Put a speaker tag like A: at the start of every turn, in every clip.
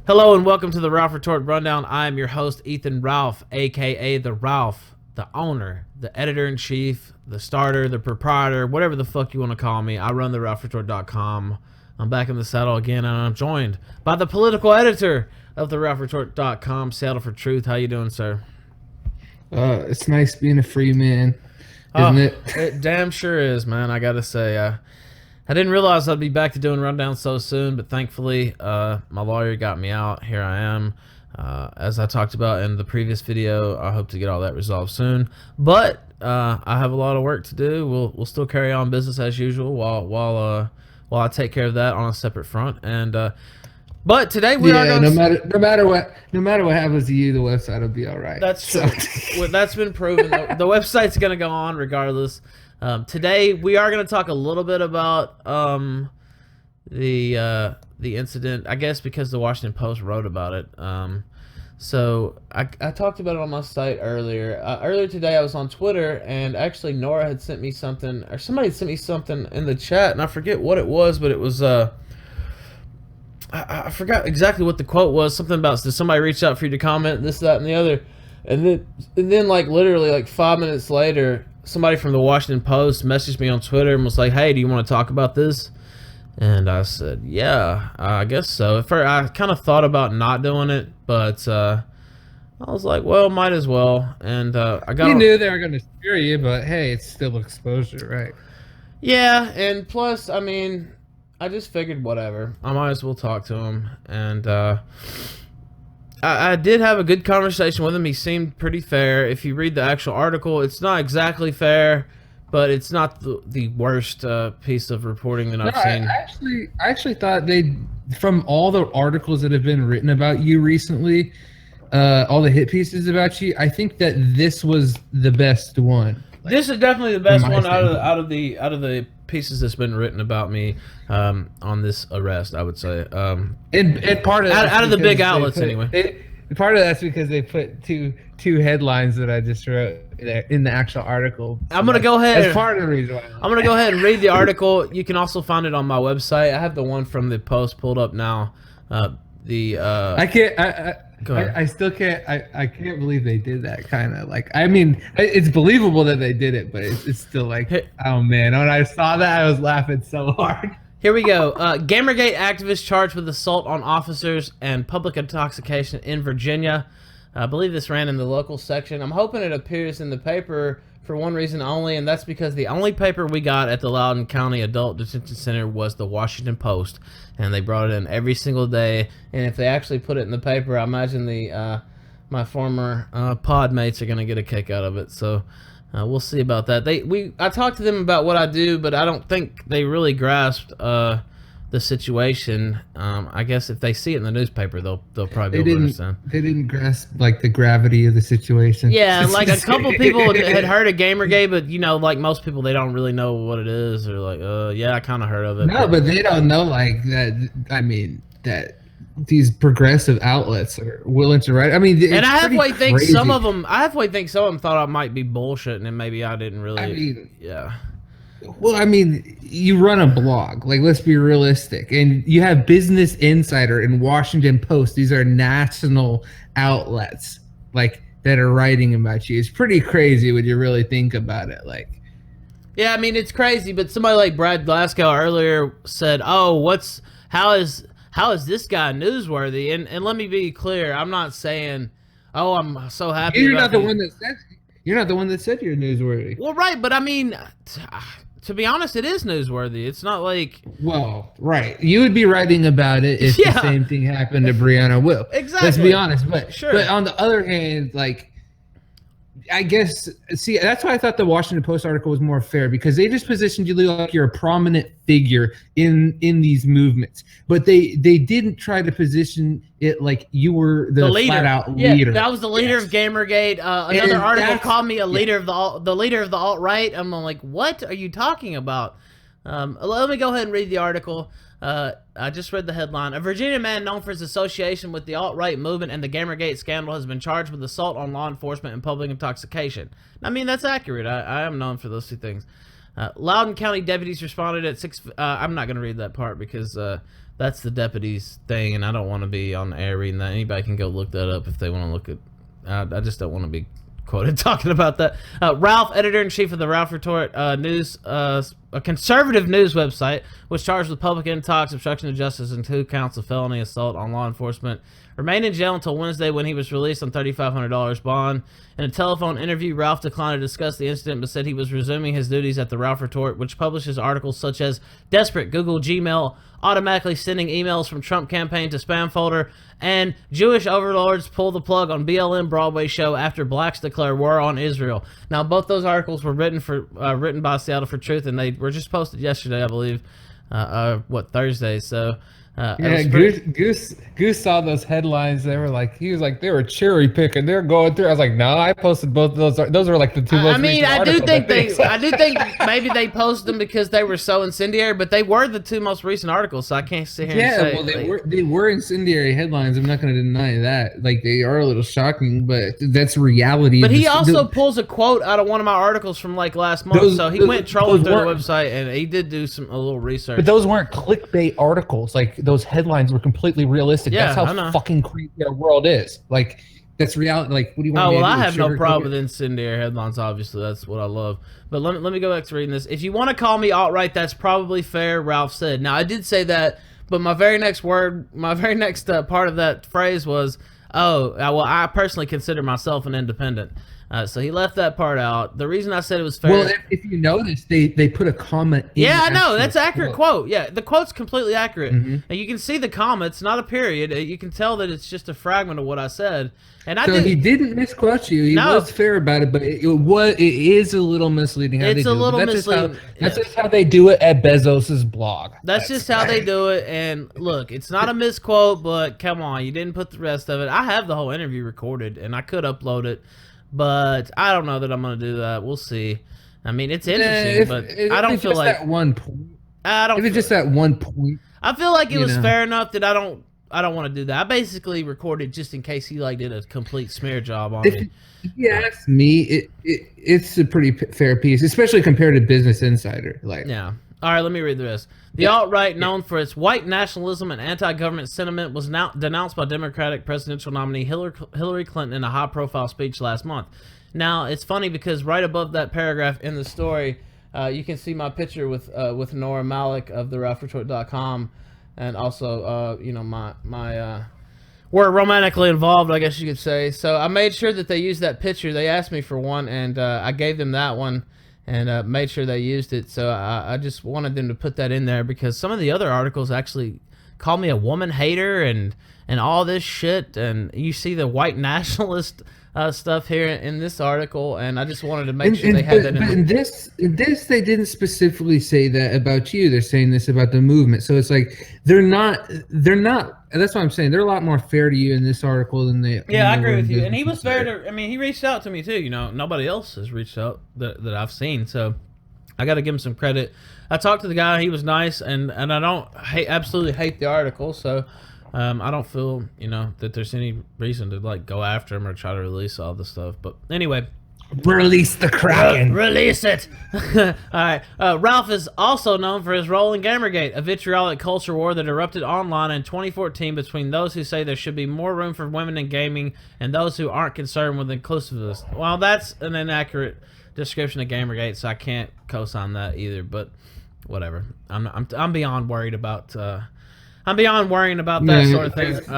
A: Hello and welcome to the Ralph Retort Rundown. I am your host, Ethan Ralph, aka the Ralph, the owner, the editor-in-chief, the starter, the proprietor, whatever the fuck you want to call me. I run the RalphRetort.com. I'm back in the saddle again, and I'm joined by the political editor of the RalphRetort.com, Saddle for Truth. How you doing, sir?
B: It's nice being a free man, isn't it?
A: It damn sure is, man. I gotta say, I didn't realize I'd be back to doing rundowns so soon, but thankfully, my lawyer got me out. Here I am. As I talked about in the previous video, I hope to get all that resolved soon. But I have a lot of work to do. We'll still carry on business as usual while I take care of that on a separate front. And but today we are going
B: no matter what happens to you, the website will be all right.
A: That's true. Well, that's been proven. The website's going to go on regardless. Today we are going to talk a little bit about the incident, I guess, because the Washington Post wrote about it. So I talked about it on my site earlier. Earlier today I was on Twitter, and actually Nora had sent me something, or somebody had sent me something in the chat, and I forget what it was, but it was I forgot exactly what the quote was. Something about, did somebody reach out for you to comment this, that, and the other, and then like literally like 5 minutes later, somebody from the Washington Post messaged me on Twitter and was like, "Hey, do you want to talk about this?" And I said, "Yeah, I guess so." At first, I kind of thought about not doing it, but I was like, "Well, might as well." And I got.
B: You knew they were going to scare you, but hey, it's still exposure, right?
A: Yeah, and plus, I mean, I just figured whatever. I might as well talk to him, and I did have a good conversation with him. He seemed pretty fair. If you read the actual article, it's not exactly fair, but it's not the worst piece of reporting that I've seen.
B: I actually thought from all the articles that have been written about you recently, all the hit pieces about you, I think that this was the best one.
A: This is definitely the best one out of the pieces that's been written about me on this arrest, I would say.
B: And part of
A: out of the big outlets anyway.
B: Part of that's because they put two headlines that I just wrote in the actual article. So
A: I'm gonna go ahead.
B: That's part of the reason why.
A: I'm gonna go ahead and read the article. You can also find it on my website. I have the one from the Post pulled up now.
B: I still can't. I can't believe they did that. Kind of like. I mean, it's believable that they did it, but it's still like, oh man! When I saw that, I was laughing so hard.
A: Here we go. Gamergate activist charged with assault on officers and public intoxication in Virginia. I believe this ran in the local section. I'm hoping it appears in the paper for one reason only, and that's because the only paper we got at the Loudoun County Adult Detention Center was the Washington Post, and they brought it in every single day. And if they actually put it in the paper, I imagine my former pod mates are going to get a kick out of it. So we'll see about that. I talked to them about what I do, but I don't think they really grasped the situation. I guess if they see it in the newspaper, they'll probably be able to understand.
B: They didn't grasp like the gravity of the situation.
A: Yeah, like a couple people had heard of Gamergate, but you know, like most people, they don't really know what it is. Or like, yeah, I kind of heard of it.
B: No, but they don't know like that. I mean, that these progressive outlets are willing to write. I mean,
A: and I halfway think some of them thought I might be bullshitting, and maybe I didn't really.
B: I mean,
A: yeah.
B: Well, I mean, you run a blog. Like, let's be realistic. And you have Business Insider and Washington Post. These are national outlets, like, that are writing about you. It's pretty crazy when you really think about it. Like,
A: yeah, I mean, it's crazy. But somebody like Brad Glasgow earlier said, "Oh, how is this guy newsworthy?" And let me be clear. I'm not saying, "Oh, I'm so happy."
B: You're not the one that said. You're not the one that said you're newsworthy.
A: Well, right, but I mean, to be honest, it is newsworthy. It's not like...
B: Well, right. You would be writing about it if the same thing happened to Brianna Will.
A: Exactly.
B: Let's be honest. But,
A: sure.
B: But on the other hand, like, I guess... See, that's why I thought the Washington Post article was more fair, because they just positioned you like you're a prominent figure in these movements. But they didn't try to position it like you were the
A: leader.
B: Flat-out leader.
A: Yeah, that was the leader of Gamergate. Another article called me a leader of the alt-right. I'm like, what are you talking about? Let me go ahead and read the article. I just read the headline. A Virginia man known for his association with the alt-right movement and the Gamergate scandal has been charged with assault on law enforcement and public intoxication. I mean, that's accurate. I am known for those two things. Loudoun County deputies responded at 6. I'm not going to read that part because that's the deputies thing, and I don't want to be on the air reading that. Anybody can go look that up if they want to look at. I just don't want to be quoted talking about that. Ralph, editor-in-chief of the Ralph Retort News, a conservative news website, was charged with public intox, obstruction of justice, and 2 counts of felony assault on law enforcement. Remained in jail until Wednesday when he was released on $3,500 bond. In a telephone interview, Ralph declined to discuss the incident but said he was resuming his duties at the Ralph Retort, which publishes articles such as Desperate, Google Gmail, automatically sending emails from Trump campaign to spam folder, and Jewish overlords pull the plug on BLM Broadway show after blacks declare war on Israel. Now, both those articles were written by Seattle for Truth, and they were just posted yesterday, I believe. Thursday? So...
B: yeah, Goose saw those headlines. They was like they were cherry picking. They're going through. I was like, no, I posted both of those. Those are like the two most.
A: I mean, I do think
B: articles.
A: maybe they posted them because they were so incendiary, but they were the 2 most recent articles. So I can't sit here and say.
B: Yeah, well, they were incendiary headlines. I'm not going to deny that. Like they are a little shocking, but that's reality.
A: But he also pulls a quote out of one of my articles from like last month. So he went trolling through the website and he did do a little research.
B: But those weren't clickbait articles. Like those headlines were completely realistic.
A: Yeah,
B: that's how fucking crazy our world is. Like that's reality. Like what do you want?
A: Oh well, I have no problem with incendiary headlines. Obviously, that's what I love. But let me go back to reading this. If you want to call me alt-right, that's probably fair. Ralph said. Now I did say that, but my very next part of that phrase was, "Oh, well, I personally consider myself an independent." So he left that part out. The reason I said it was fair.
B: Well, if you notice, they put a comment in.
A: Yeah, I know. That's an accurate quote. Yeah, the quote's completely accurate. And you can see the comma. It's not a period. You can tell that it's just a fragment of what I said. And
B: he didn't misquote you. He was fair about it, but it is a little misleading how they do it.
A: It's a little misleading.
B: That's just how they do it at Bezos's blog.
A: That's just how they do it. And look, it's not a misquote, but come on, you didn't put the rest of it. I have the whole interview recorded, and I could upload it. But I don't know that I'm going to do that. We'll see. I mean, it's interesting, but I don't feel like
B: that one point.
A: I don't.
B: If it's just that one point,
A: I feel like it was fair enough that I don't want to do that. I basically recorded just in case he did a complete smear job on me.
B: If you ask me, it's a pretty fair piece, especially compared to Business Insider.
A: Yeah. All right, let me read the rest. The alt-right, known for its white nationalism and anti-government sentiment, was now denounced by Democratic presidential nominee Hillary Clinton in a high-profile speech last month. Now, it's funny because right above that paragraph in the story, you can see my picture with Nora Malik of the RalphRetort.com, and also, we're romantically involved, I guess you could say. So I made sure that they used that picture. They asked me for one, and I gave them that one. And made sure they used it. So I just wanted them to put that in there because some of the other articles actually call me a woman hater and all this shit. And you see the white nationalist stuff here in this article, and I just wanted to make sure they had that in there.
B: In this, they didn't specifically say that about you. They're saying this about the movement. So it's like they're not. And that's what I'm saying. They're a lot more fair to you in this article than they.
A: Yeah, I agree with you. And he was fair to. I mean, he reached out to me too. Nobody else has reached out that I've seen. So I got to give him some credit. I talked to the guy. He was nice, and I don't absolutely hate the article. So I don't feel that there's any reason to go after him or try to release all this stuff. But anyway.
B: Release the Kraken.
A: Release it. All right. Ralph is also known for his role in Gamergate, a vitriolic culture war that erupted online in 2014 between those who say there should be more room for women in gaming and those who aren't concerned with inclusiveness. Well, that's an inaccurate description of Gamergate, so I can't co-sign that either. But whatever. I'm beyond worried about. I'm beyond worrying about that sort of thing.
B: It's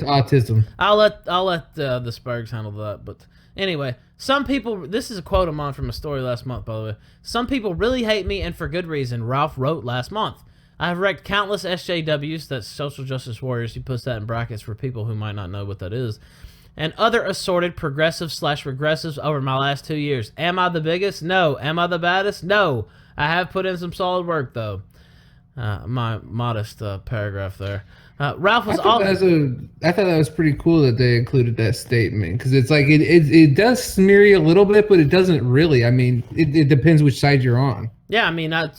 B: autism.
A: I'll let the Spurgs handle that. But anyway, some people. This is a quote of mine from a story last month, by the way. Some people really hate me, and for good reason. Ralph wrote last month. I have wrecked countless SJWs. That's social justice warriors. He puts that in brackets for people who might not know what that is. And other assorted progressives/regressives over my last 2 years. Am I the biggest? No. Am I the baddest? No. I have put in some solid work though. My modest paragraph there. Ralph was all. I
B: thought that was pretty cool that they included that statement because it's like it does smear you a little bit, but it doesn't really. I mean, it depends which side you're on.
A: Yeah, I mean I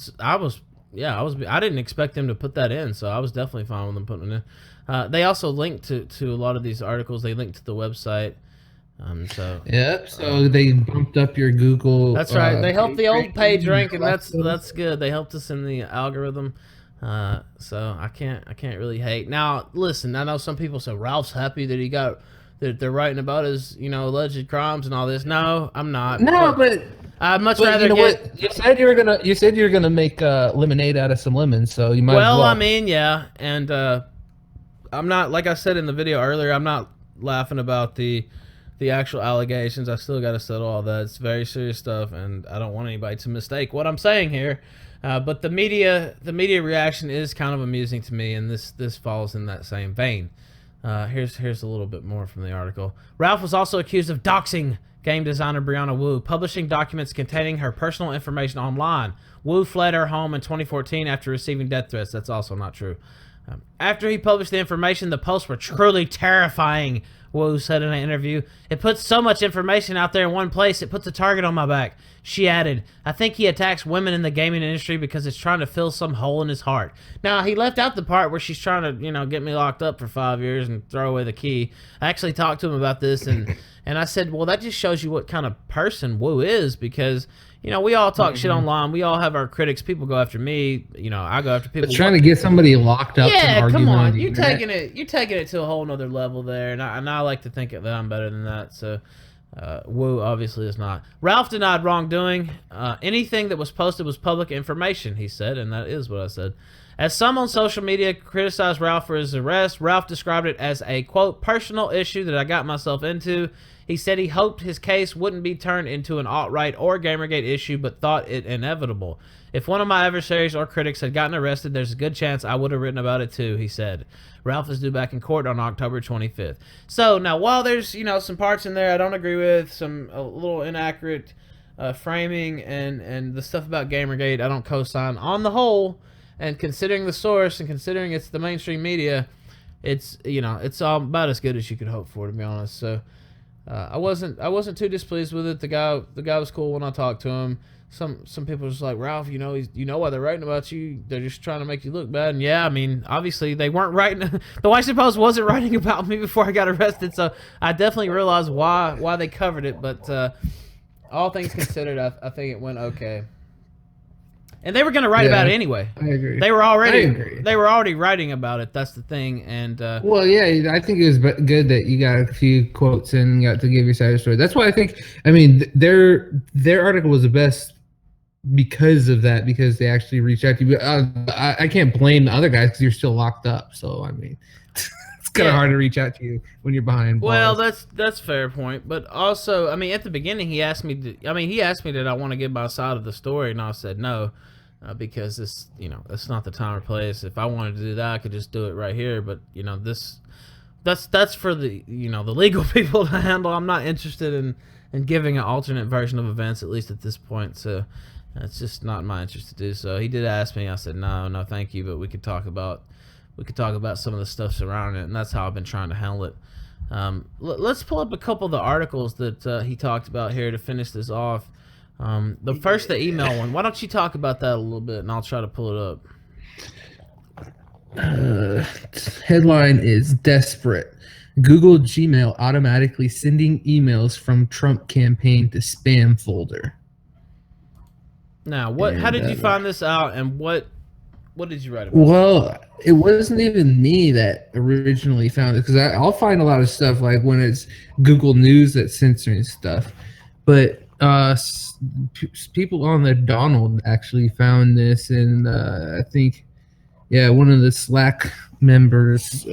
A: didn't expect them to put that in, so I was definitely fine with them putting it in. They also linked to a lot of these articles. They linked to the website. So
B: Yep. So they bumped up your Google.
A: that's right. They helped the old page rank, and
B: ranking.
A: that's good. They helped us in the algorithm. So I can't really hate. Now listen, I know some people say Ralph's happy that he got that they're writing about his alleged crimes and all this. No, I'm not.
B: No, but
A: I'd much rather
B: you know
A: get.
B: what? You said you were gonna make lemonade out of some lemons, so you might as
A: Well,
B: well.
A: I mean, yeah, and I'm not, like I said in the video earlier, I'm not laughing about the actual allegations. I still got to settle all that. It's very serious stuff, and I don't want anybody to mistake what I'm saying here. But the media reaction is kind of amusing to me, and this falls in that same vein. Here's a little bit more from the article. Ralph was also accused of doxing game designer Brianna Wu, publishing documents containing her personal information online. Wu fled her home in 2014 after receiving death threats. That's also not true. After he published the information, the posts were truly terrifying, Wu said in an interview. It puts so much information out there in one place, it puts a target on my back. She added, I think he attacks women in the gaming industry because it's trying to fill some hole in his heart. Now, he left out the part where she's trying to, get me locked up for 5 years and throw away the key. I actually talked to him about this, and I said, well, that just shows you what kind of person Wu is, because we all talk shit online. We all have our critics. People go after me. I go after people.
B: But trying to get somebody locked up.
A: Yeah, come on. You're taking it to a whole nother level there, and I like to think that I'm better than that. So, Wu obviously is not. Ralph denied wrongdoing. Anything that was posted was public information, he said, and that is what I said. As some on social media criticized Ralph for his arrest, Ralph described it as a, quote, personal issue that I got myself into. He said he hoped his case wouldn't be turned into an alt-right or Gamergate issue, but thought it inevitable. If one of my adversaries or critics had gotten arrested, there's a good chance I would have written about it too, he said. Ralph is due back in court on October 25th. So, now, while there's, some parts in there I don't agree with, a little inaccurate framing, and the stuff about Gamergate I don't co-sign, on the whole, and considering the source and considering it's the mainstream media, it's, it's all about as good as you could hope for, to be honest. So, I wasn't too displeased with it. The guy was cool when I talked to him. Some people were just like, Ralph, you know why they're writing about you? They're just trying to make you look bad. And yeah, I mean, obviously they weren't writing. The Washington Post wasn't writing about me before I got arrested, so I definitely realized why they covered it. But all things considered, I think it went okay. And they were going to write about it anyway.
B: I agree.
A: They were already writing about it. That's the thing. And
B: well, yeah, I think it was good that you got a few quotes and got to give your side of the story. That's why I think. I mean, their article was the best because of that. Because they actually reached out to you. I can't blame the other guys because you're still locked up. So I mean, it's kind of hard to reach out to you when you're behind bars.
A: Well, that's a fair point. But also, I mean, at the beginning, he asked me did I want to give my side of the story, and I said no. Because this, it's not the time or place. If I wanted to do that, I could just do it right here. But that's for the the legal people to handle. I'm not interested in giving an alternate version of events, at least at this point. So it's just not my interest to do so. He did ask me. I said no, thank you. But we could talk about some of the stuff surrounding it, and that's how I've been trying to handle it. Let's pull up a couple of the articles that he talked about here to finish this off. The email one. Why don't you talk about that a little bit, and I'll try to pull it
B: up. Headline is desperate. Google Gmail automatically sending emails from Trump campaign to spam folder.
A: Now, how did you find this out, and what did you write about?
B: Well, it wasn't even me that originally found it, because I'll find a lot of stuff like when it's Google News that's censoring stuff, but people on the Donald actually found this, and I think, one of the Slack members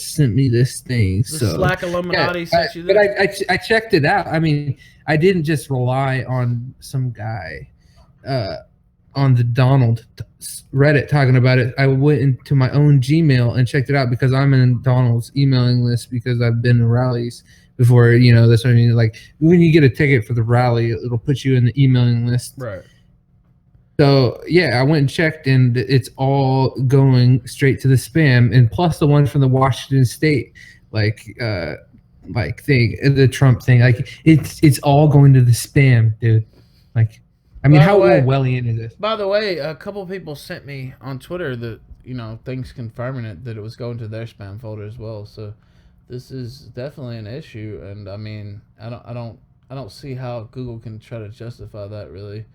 B: sent me this thing.
A: The Slack Illuminati sent you this?
B: But I checked it out. I mean, I didn't just rely on some guy on the Donald Reddit talking about it. I went into my own Gmail and checked it out because I'm in Donald's emailing list because I've been to rallies before. That's what I mean. Like when you get a ticket for the rally, it'll put you in the emailing list.
A: Right.
B: So I went and checked, and it's all going straight to the spam, and plus the one from the Washington State, thing, the Trump thing. Like it's all going to the spam, dude. Like, I mean, how Orwellian is this?
A: By the way, a couple of people sent me on Twitter that things confirming it, that it was going to their spam folder as well. So this is definitely an issue, and I mean, I don't see how Google can try to justify that really.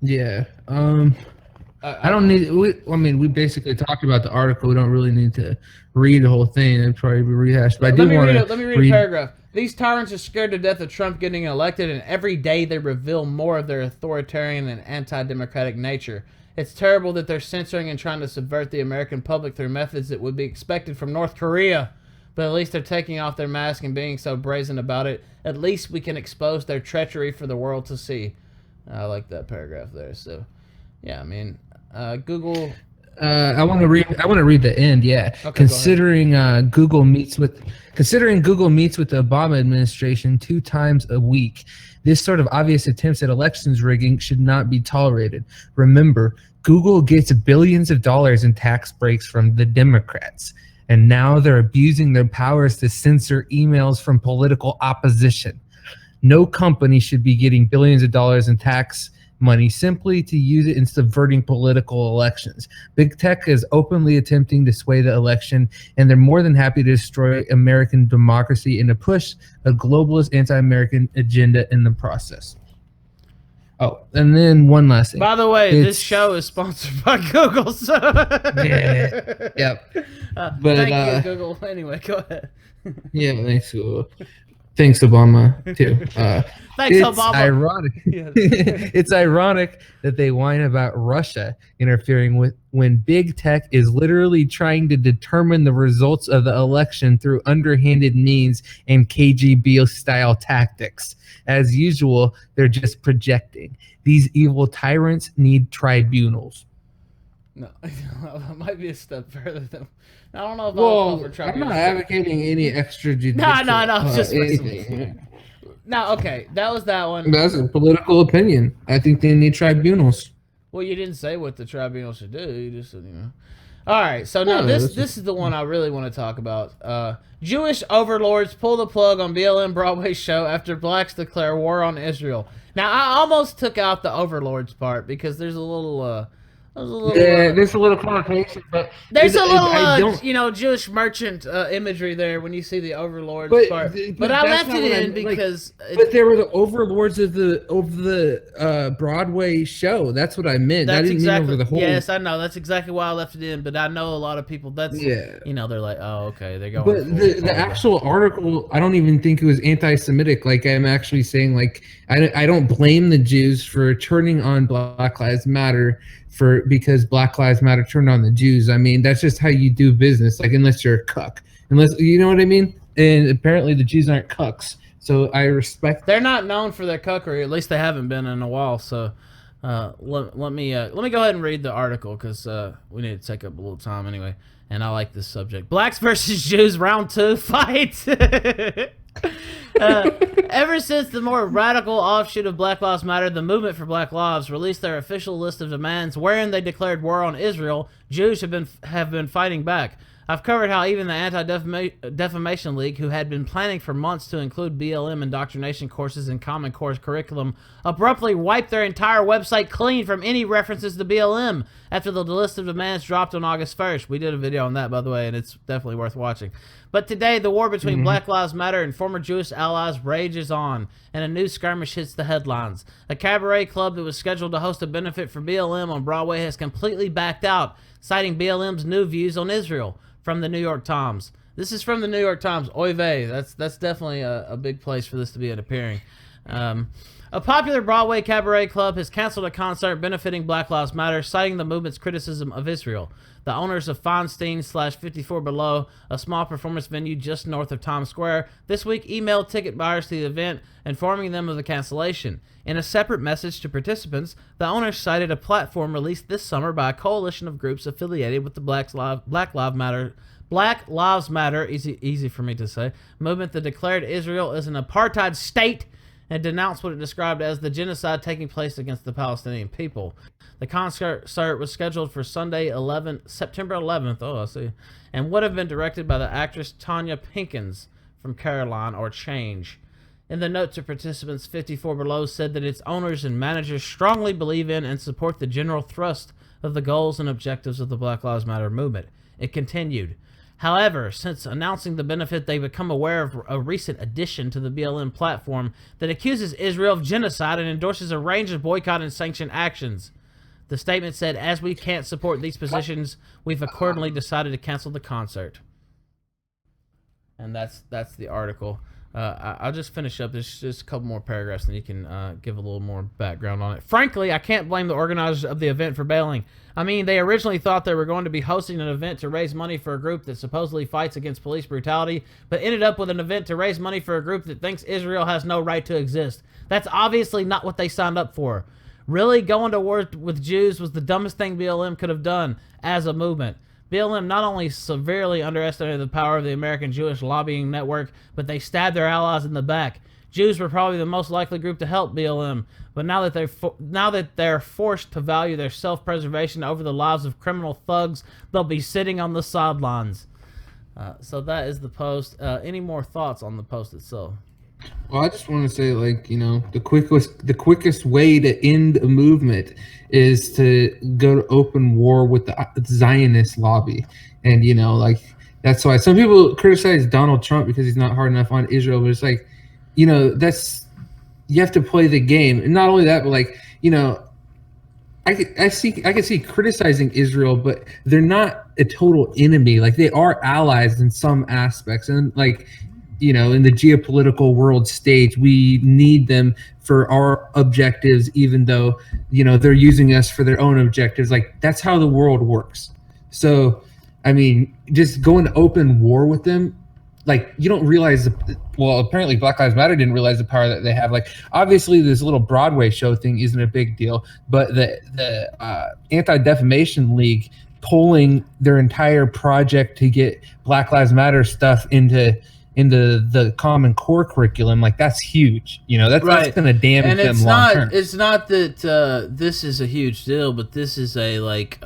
B: Yeah. I don't need. I mean, we basically talked about the article. We don't really need to read the whole thing. It'd probably be rehashed. But I do want to.
A: Let me read a paragraph. These tyrants are scared to death of Trump getting elected, and every day they reveal more of their authoritarian and anti-democratic nature. It's terrible that they're censoring and trying to subvert the American public through methods that would be expected from North Korea. But at least they're taking off their mask and being so brazen about it. At least we can expose their treachery for the world to see. I like that paragraph there. So, yeah, I mean, Google.
B: I want to read. I want to read the end. Yeah,
A: Okay,
B: considering Google meets with the Obama administration 2 times a week, this sort of obvious attempts at elections rigging should not be tolerated. Remember, Google gets billions of dollars in tax breaks from the Democrats, and now they're abusing their powers to censor emails from political opposition. No company should be getting billions of dollars in tax money simply to use it in subverting political elections. Big tech is openly attempting to sway the election, and they're more than happy to destroy American democracy and to push a globalist anti-American agenda in the process. Oh, and then one last thing.
A: By the way, this show is sponsored by Google. So
B: yeah, yep.
A: But thank you, Google. Anyway, go ahead.
B: Yeah, thanks, Google. Thanks, Obama, too.
A: Thanks, Obama.
B: Ironic. It's ironic that they whine about Russia interfering with when big tech is literally trying to determine the results of the election through underhanded means and KGB-style tactics. As usual, they're just projecting. These evil tyrants need tribunals.
A: No, it might be a step further than. I don't know if
B: I'll for tribunals. I'm not advocating any extrajudicial.
A: No, just anything. No, okay, that was that one.
B: That's a political opinion. I think they need tribunals.
A: Well, you didn't say what the tribunal should do. You just said, All right, so now this is the one I really want to talk about. Jewish overlords pull the plug on BLM Broadway show after blacks declare war on Israel. Now, I almost took out the overlords part because there's a little... there's a little connotation, but there's a little, Jewish merchant imagery there when you see the overlords part. But I left it in because.
B: But there were the overlords of the Broadway show. That's what I meant. I didn't mean over the whole.
A: Yes, I know. That's exactly why I left it in. But I know a lot of people. They're like, oh, okay, they're going.
B: But the actual article, I don't even think it was anti-Semitic. Like I'm actually saying, like I don't blame the Jews for turning on Black Lives Matter. Because Black Lives Matter turned on the Jews. I mean, that's just how you do business. Like, unless you're a cuck, you know what I mean. And apparently, the Jews aren't cucks. So I respect.
A: They're not known for their cuckery. At least they haven't been in a while. So let me go ahead and read the article because we need to take up a little time anyway. And I like this subject: Blacks versus Jews, round 2 fight. Ever since the more radical offshoot of Black Lives Matter, the Movement for Black Lives, released their official list of demands wherein they declared war on Israel, Jews have been fighting back. I've covered how even the Anti-Defamation League, who had been planning for months to include BLM indoctrination courses in Common Core curriculum, abruptly wiped their entire website clean from any references to BLM after the list of demands dropped on August 1st. We did a video on that, by the way, and it's definitely worth watching. But today, the war between Black Lives Matter and former Jewish allies rages on, and a new skirmish hits the headlines. A cabaret club that was scheduled to host a benefit for BLM on Broadway has completely backed out, citing BLM's new views on Israel. From the New York Times. This is from the New York Times. Oy vey. That's definitely a big place for this to be appearing. A popular Broadway cabaret club has canceled a concert benefiting Black Lives Matter, citing the movement's criticism of Israel. The owners of Feinstein/54 Below, a small performance venue just north of Times Square, this week emailed ticket buyers to the event, informing them of the cancellation. In a separate message to participants, the owners cited a platform released this summer by a coalition of groups affiliated with the Black Lives Matter, easy for me to say, movement that declared Israel as an apartheid state and denounced what it described as the genocide taking place against the Palestinian people. The concert was scheduled for Sunday, September 11th, I see, and would have been directed by the actress Tanya Pinkins from Caroline or Change. In the note to participants, 54 Below said that its owners and managers strongly believe in and support the general thrust of the goals and objectives of the Black Lives Matter movement. It continued, However, since announcing the benefit, they become aware of a recent addition to the BLM platform that accuses Israel of genocide and endorses a range of boycott and sanction actions. The statement said, as we can't support these positions, we've accordingly decided to cancel the concert. And that's the article. I'll just finish up. There's just a couple more paragraphs, and you can give a little more background on it. Frankly, I can't blame the organizers of the event for bailing. I mean, they originally thought they were going to be hosting an event to raise money for a group that supposedly fights against police brutality, but ended up with an event to raise money for a group that thinks Israel has no right to exist. That's obviously not what they signed up for. Really, going to war with Jews was the dumbest thing BLM could have done as a movement. BLM not only severely underestimated the power of the American Jewish lobbying network, but they stabbed their allies in the back. Jews were probably the most likely group to help BLM, but now that they're forced to value their self-preservation over the lives of criminal thugs, they'll be sitting on the sidelines. So that is the post. Any more thoughts on the post itself?
B: Well, I just want to say, like, you know, the quickest way to end a movement is to go to open war with the Zionist lobby. And, you know, like, that's why some people criticize Donald Trump because he's not hard enough on Israel, but it's like, you know, you have to play the game. And not only that, but, like, you know, I can see criticizing Israel, but they're not a total enemy. Like, they are allies in some aspects. And, like, you know, in the geopolitical world stage, we need them for our objectives, even though, you know, they're using us for their own objectives. Like, that's how the world works. So, I mean, just going to open war with them, like, you don't realize well, apparently Black Lives Matter didn't realize the power that they have. Like, obviously this little Broadway show thing isn't a big deal, but the Anti-Defamation League pulling their entire project to get Black Lives Matter stuff into the Common Core curriculum, like, that's huge. You know, that's going to damage them long term.
A: It's not that this is a huge deal, but this is a, like,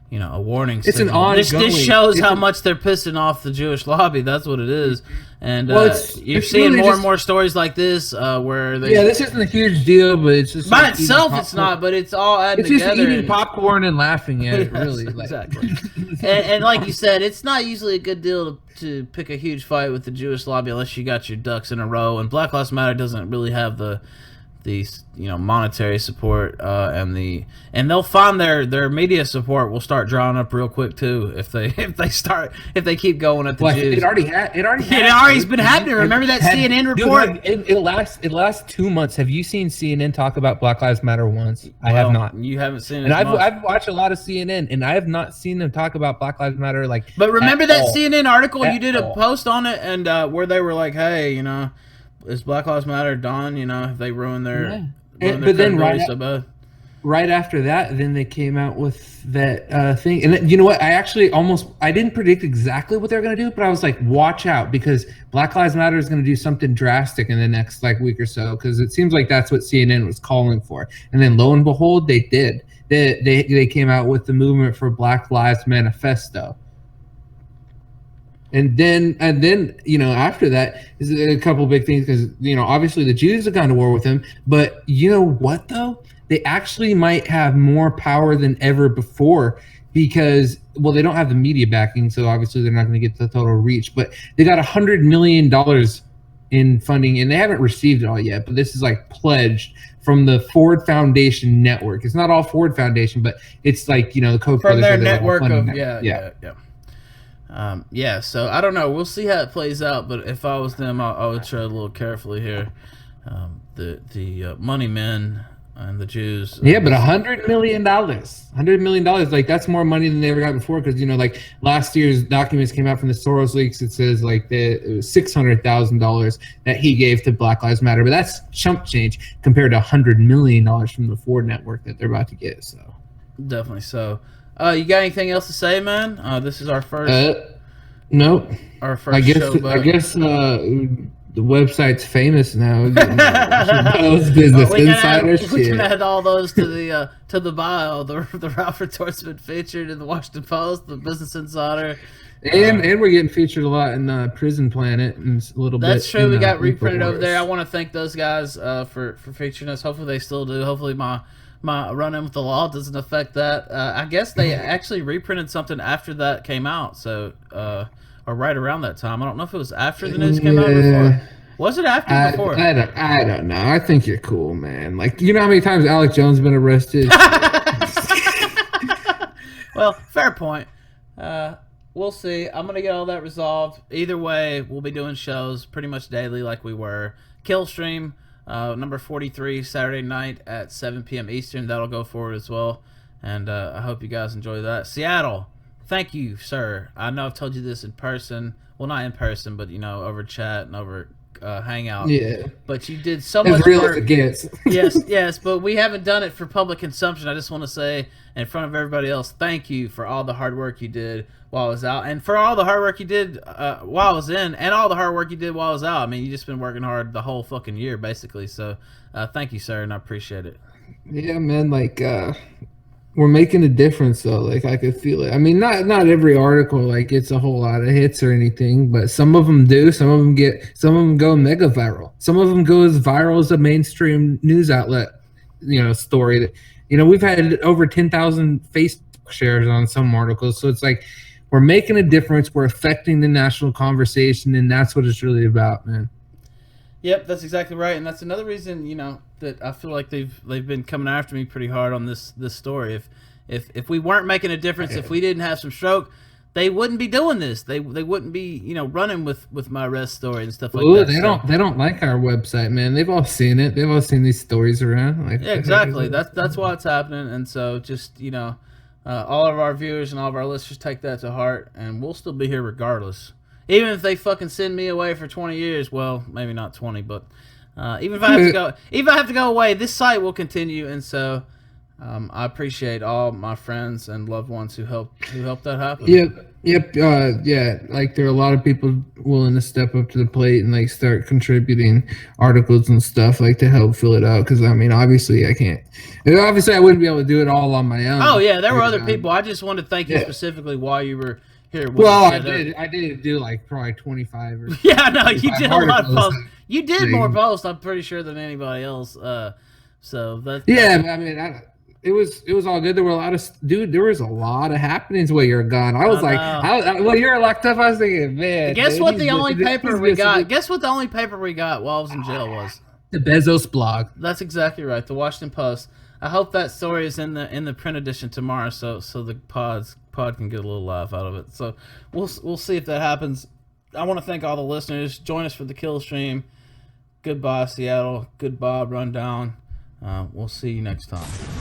A: you know, a warning.
B: It's signal. An ongoing.
A: This shows how much they're pissing off the Jewish lobby. That's what it is. And you're seeing
B: really
A: more and more stories like this where they.
B: Yeah, this isn't a huge deal, but it's just
A: by itself, it's not. But it's all adding together.
B: It's just eating popcorn and laughing at it, really.
A: Exactly. and like you said, it's not usually a good deal to pick a huge fight with the Jewish lobby unless you got your ducks in a row. And Black Lives Matter doesn't really have the you know, monetary support and they'll find their media support will start drawing up real quick too if they keep going at the Jews.
B: It
A: already's been happening. Remember that CNN report?
B: It lasts 2 months. Have you seen CNN talk about Black Lives Matter once? I have not.
A: You haven't seen it.
B: And I've watched a lot of CNN, and I have not seen them talk about Black Lives Matter. Like,
A: but remember that CNN article? You did a post on it, and where they were like, "Hey, you know, is Black Lives Matter done? You know, if they ruin their
B: but then right after that, then they came out with that thing. And then, you know what? I didn't predict exactly what they're going to do, but I was like, watch out, because Black Lives Matter is going to do something drastic in the next week or so, because it seems like that's what CNN was calling for. And then lo and behold, they did. They came out with the Movement for Black Lives Manifesto. And then, you know, after that is a couple of big things, because, you know, obviously the Jews have gone to war with him, but you know what though? They actually might have more power than ever before, because, well, they don't have the media backing, so obviously they're not going to get the total reach, but they got $100 million in funding, and they haven't received it all yet, but this is like pledged from the Ford Foundation network. It's not all Ford Foundation, but it's like, you know, the Koch
A: from
B: brothers
A: their network of
B: yeah.
A: So I don't know. We'll see how it plays out. But if I was them, I would tread a little carefully here. The money men and the Jews.
B: Yeah, but $100 million, like, that's more money than they ever got before. Because, you know, like, last year's documents came out from the Soros leaks. It says like it was $600,000 that he gave to Black Lives Matter, but that's chump change compared to $100 million from the Ford network that they're about to get. So
A: definitely so. You got anything else to say, man? This is our first.
B: Nope.
A: Our first show.
B: I guess the website's famous now. Those Business Insider shit.
A: We can add all those to the bio. The Ralph Retort's been featured in the Washington Post, the Business Insider.
B: And we're getting featured a lot in Prison Planet and a little bit.
A: That's true. We got reprinted over there. I want to thank those guys for featuring us. Hopefully they still do. Hopefully my
C: my run-in with the law doesn't affect that. I guess they actually reprinted something after that came out, so or right around that time. I don't know if it was after the news came out or before. Was it after or before?
B: I don't know. I think you're cool, man. Like, you know how many times Alex Jones has been arrested?
C: Well, fair point. We'll see. I'm gonna get all that resolved. Either way, we'll be doing shows pretty much daily, like we were. Killstream, number 43, Saturday night at 7 p.m. Eastern. That'll go forward as well, and I hope you guys enjoy that. Seattle, thank you, sir. I know I've told you this in person. Well, not in person, but over chat and over Hangout.
B: Yeah.
C: But you did so
B: As
C: much
B: real
C: work.
B: as it gets.
C: Yes, but we haven't done it for public consumption. I just want to say in front of everybody else, thank you for all the hard work you did while I was out, and for all the hard work you did while I was in, and all the hard work you did while I was out. I mean, you just been working hard the whole fucking year, basically. So, thank you, sir, and I appreciate it.
B: Yeah, man. Like, we're making a difference, though. Like, I could feel it. I mean, not every article like gets a whole lot of hits or anything, but some of them do. Some of them go mega viral. Some of them go as viral as a mainstream news outlet, story. That, we've had over 10,000 Facebook shares on some articles. So it's like we're making a difference. We're affecting the national conversation, and that's what it's really about, man.
C: Yep, that's exactly right, and that's another reason that I feel like they've been coming after me pretty hard on this story. If we weren't making a difference, if we didn't have some stroke, they wouldn't be doing this. They wouldn't be running with my arrest story and stuff like that.
B: They don't like our website, man. They've all seen it. They've all seen these stories around. Like,
C: yeah, exactly. That's why it's happening, and so just all of our viewers and all of our listeners take that to heart, and we'll still be here regardless. Even if they fucking send me away for 20 years, well, maybe not 20, but even if I have to go away, this site will continue, and so I appreciate all my friends and loved ones who helped that happen.
B: Yep. Yeah. Like, there are a lot of people willing to step up to the plate and like start contributing articles and stuff like to help fill it out. Because I mean, obviously, I can't. Obviously, I wouldn't be able to do it all on my own.
C: Oh yeah, there were other people. I just wanted to thank you specifically while you were here.
B: Well, I did do like probably 25 or
C: yeah, no, you did a lot of posts. You did more
B: thing.
C: posts, I'm pretty sure, than anybody else. So that's
B: I mean, it was all good. There were there was a lot of happenings while you're gone. I was well, you're locked up. I was thinking, man.
C: Guess what? The only paper we got. Guess what? The only paper we got while I was in jail was
B: the Bezos blog.
C: That's exactly right. The Washington Post. I hope that story is in the print edition tomorrow, so the pod can get a little laugh out of it. So we'll see if that happens. I want to thank all the listeners. Join us for the kill stream. Goodbye, Seattle. Goodbye, Rundown. We'll see you next time.